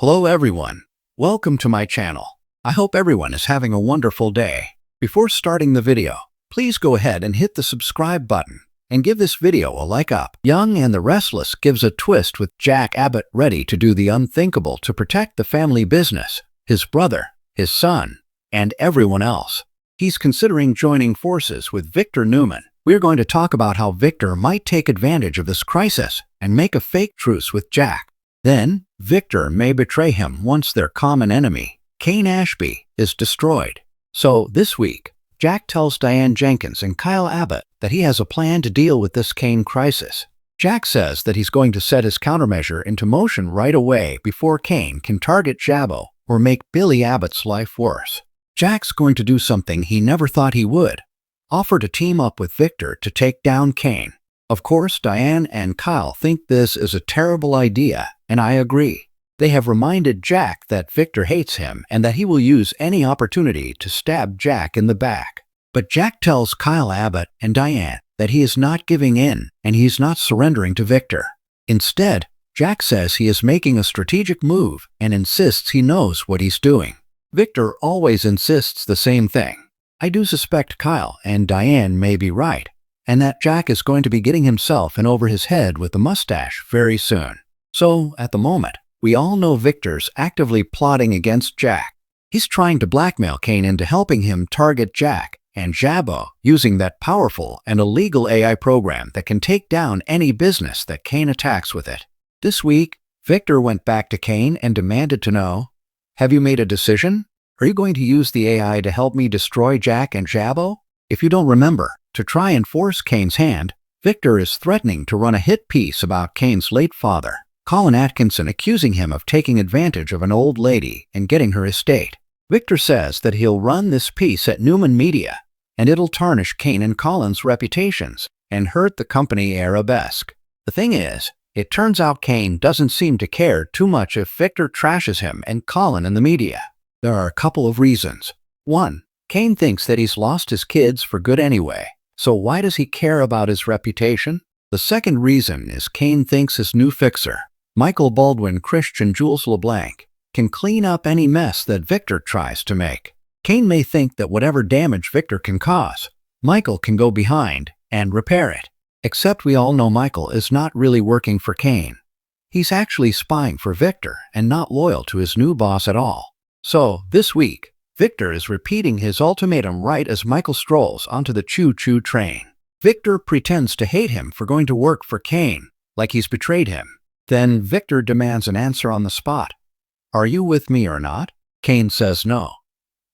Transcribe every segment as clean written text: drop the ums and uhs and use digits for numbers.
Hello everyone. Welcome to my channel. I hope everyone is having a wonderful day. Before starting the video, please go ahead and hit the subscribe button and give this video a like up. Young and the Restless gives a twist with Jack Abbott ready to do the unthinkable to protect the family business, his brother, his son, and everyone else. He's considering joining forces with Victor Newman. We're going to talk about how Victor might take advantage of this crisis and make a fake truce with Jack. Then, Victor may betray him once their common enemy, Kane Ashby, is destroyed. So, this week, Jack tells Diane Jenkins and Kyle Abbott that he has a plan to deal with this Kane crisis. Jack says that he's going to set his countermeasure into motion right away before Kane can target Jabbo or make Billy Abbott's life worse. Jack's going to do something he never thought he would: offer to team up with Victor to take down Kane. Of course, Diane and Kyle think this is a terrible idea, and I agree. They have reminded Jack that Victor hates him and that he will use any opportunity to stab Jack in the back. But Jack tells Kyle Abbott and Diane that he is not giving in and he's not surrendering to Victor. Instead, Jack says he is making a strategic move and insists he knows what he's doing. Victor always insists the same thing. I do suspect Kyle and Diane may be right, and that Jack is going to be getting himself in over his head with the mustache very soon. So, at the moment, we all know Victor's actively plotting against Jack. He's trying to blackmail Kane into helping him target Jack and Jabbo using that powerful and illegal AI program that can take down any business that Kane attacks with it. This week, Victor went back to Kane and demanded to know, "Have you made a decision? Are you going to use the AI to help me destroy Jack and Jabbo?" If you don't remember, to try and force Kane's hand, Victor is threatening to run a hit piece about Kane's late father, Colin Atkinson, accusing him of taking advantage of an old lady and getting her estate. Victor says that he'll run this piece at Newman Media, and it'll tarnish Kane and Colin's reputations and hurt the company arabesque. The thing is, it turns out Kane doesn't seem to care too much if Victor trashes him and Colin in the media. There are a couple of reasons. 1. Kane thinks that he's lost his kids for good anyway, so why does he care about his reputation? The second reason is Kane thinks his new fixer, Michael Baldwin Christian Jules LeBlanc, can clean up any mess that Victor tries to make. Kane may think that whatever damage Victor can cause, Michael can go behind and repair it. Except we all know Michael is not really working for Kane. He's actually spying for Victor and not loyal to his new boss at all. So, this week, Victor is repeating his ultimatum right as Michael strolls onto the choo-choo train. Victor pretends to hate him for going to work for Kane, like he's betrayed him. Then Victor demands an answer on the spot. "Are you with me or not?" Kane says no.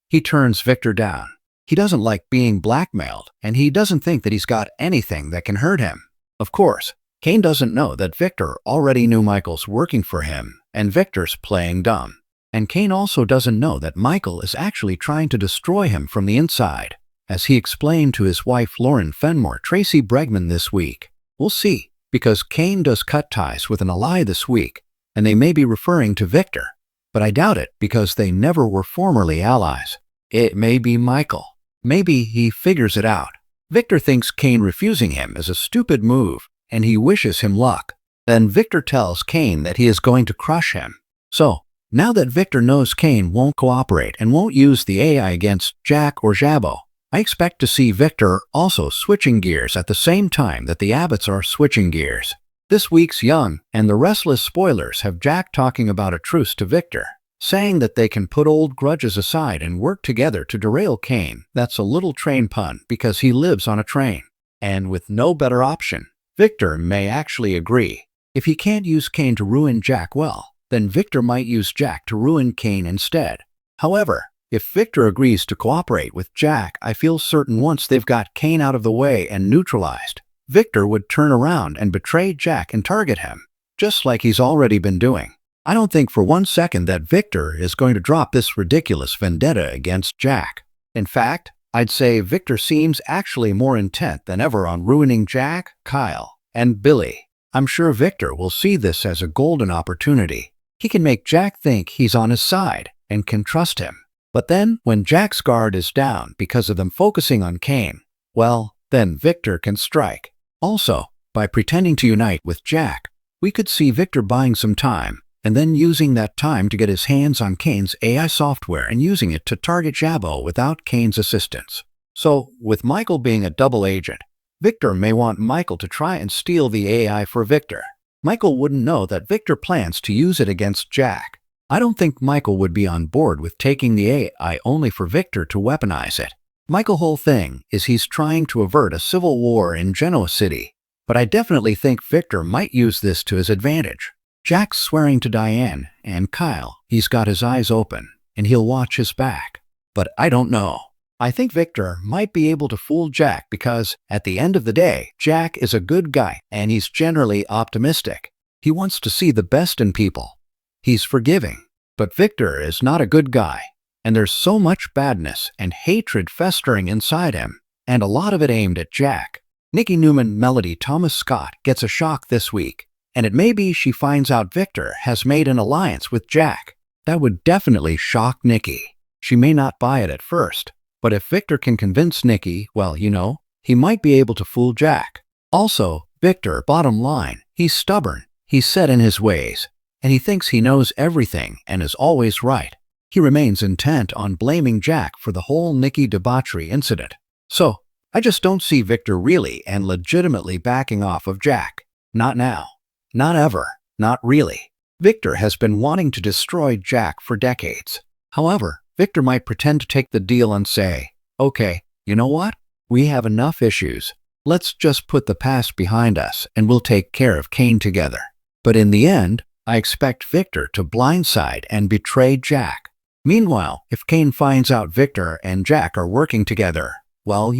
He turns Victor down. He doesn't like being blackmailed, and he doesn't think that he's got anything that can hurt him. Of course, Kane doesn't know that Victor already knew Michael's working for him, and Victor's playing dumb. And Kane also doesn't know that Michael is actually trying to destroy him from the inside, as he explained to his wife Lauren Fenmore Tracy Bregman this week. We'll see, because Kane does cut ties with an ally this week, and they may be referring to Victor, but I doubt it because they never were formerly allies. It may be Michael. Maybe he figures it out. Victor thinks Kane refusing him is a stupid move, and he wishes him luck. Then Victor tells Kane that he is going to crush him. So, now that Victor knows Kane won't cooperate and won't use the AI against Jack or Jabbo, I expect to see Victor also switching gears at the same time that the Abbotts are switching gears. This week's Young and the Restless spoilers have Jack talking about a truce to Victor, saying that they can put old grudges aside and work together to derail Kane. That's a little train pun because he lives on a train. And with no better option, Victor may actually agree. If he can't use Kane to ruin Jack, well, then Victor might use Jack to ruin Kane instead. However, if Victor agrees to cooperate with Jack, I feel certain once they've got Kane out of the way and neutralized, Victor would turn around and betray Jack and target him, just like he's already been doing. I don't think for one second that Victor is going to drop this ridiculous vendetta against Jack. In fact, I'd say Victor seems actually more intent than ever on ruining Jack, Kyle, and Billy. I'm sure Victor will see this as a golden opportunity. He can make Jack think he's on his side and can trust him. But then, when Jack's guard is down because of them focusing on Kane, well, then Victor can strike. Also, by pretending to unite with Jack, we could see Victor buying some time and then using that time to get his hands on Kane's AI software and using it to target Jabbo without Kane's assistance. So, with Michael being a double agent, Victor may want Michael to try and steal the AI for Victor. Michael wouldn't know that Victor plans to use it against Jack. I don't think Michael would be on board with taking the AI only for Victor to weaponize it. Michael's whole thing is he's trying to avert a civil war in Genoa City, but I definitely think Victor might use this to his advantage. Jack's swearing to Diane and Kyle he's got his eyes open and he'll watch his back. But I don't know. I think Victor might be able to fool Jack because, at the end of the day, Jack is a good guy and he's generally optimistic. He wants to see the best in people. He's forgiving. But Victor is not a good guy, and there's so much badness and hatred festering inside him, and a lot of it aimed at Jack. Nikki Newman Melody Thomas Scott gets a shock this week, and it may be she finds out Victor has made an alliance with Jack. That would definitely shock Nikki. She may not buy it at first, but if Victor can convince Nikki, well, he might be able to fool Jack. Also, Victor, bottom line, he's stubborn, he's set in his ways, and he thinks he knows everything and is always right. He remains intent on blaming Jack for the whole Nikki debauchery incident. So, I just don't see Victor really and legitimately backing off of Jack. Not now. Not ever. Not really. Victor has been wanting to destroy Jack for decades. However, Victor might pretend to take the deal and say, okay, you know what? We have enough issues. Let's just put the past behind us and we'll take care of Kane together. But in the end, I expect Victor to blindside and betray Jack. Meanwhile, if Kane finds out Victor and Jack are working together, well,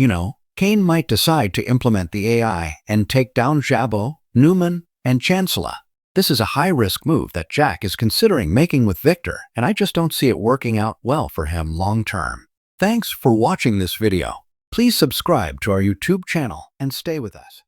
Kane might decide to implement the AI and take down Jabbo, Newman, and Chancellor. This is a high-risk move that Jack is considering making with Victor, and I just don't see it working out well for him long-term. Thanks for watching this video. Please subscribe to our YouTube channel and stay with us.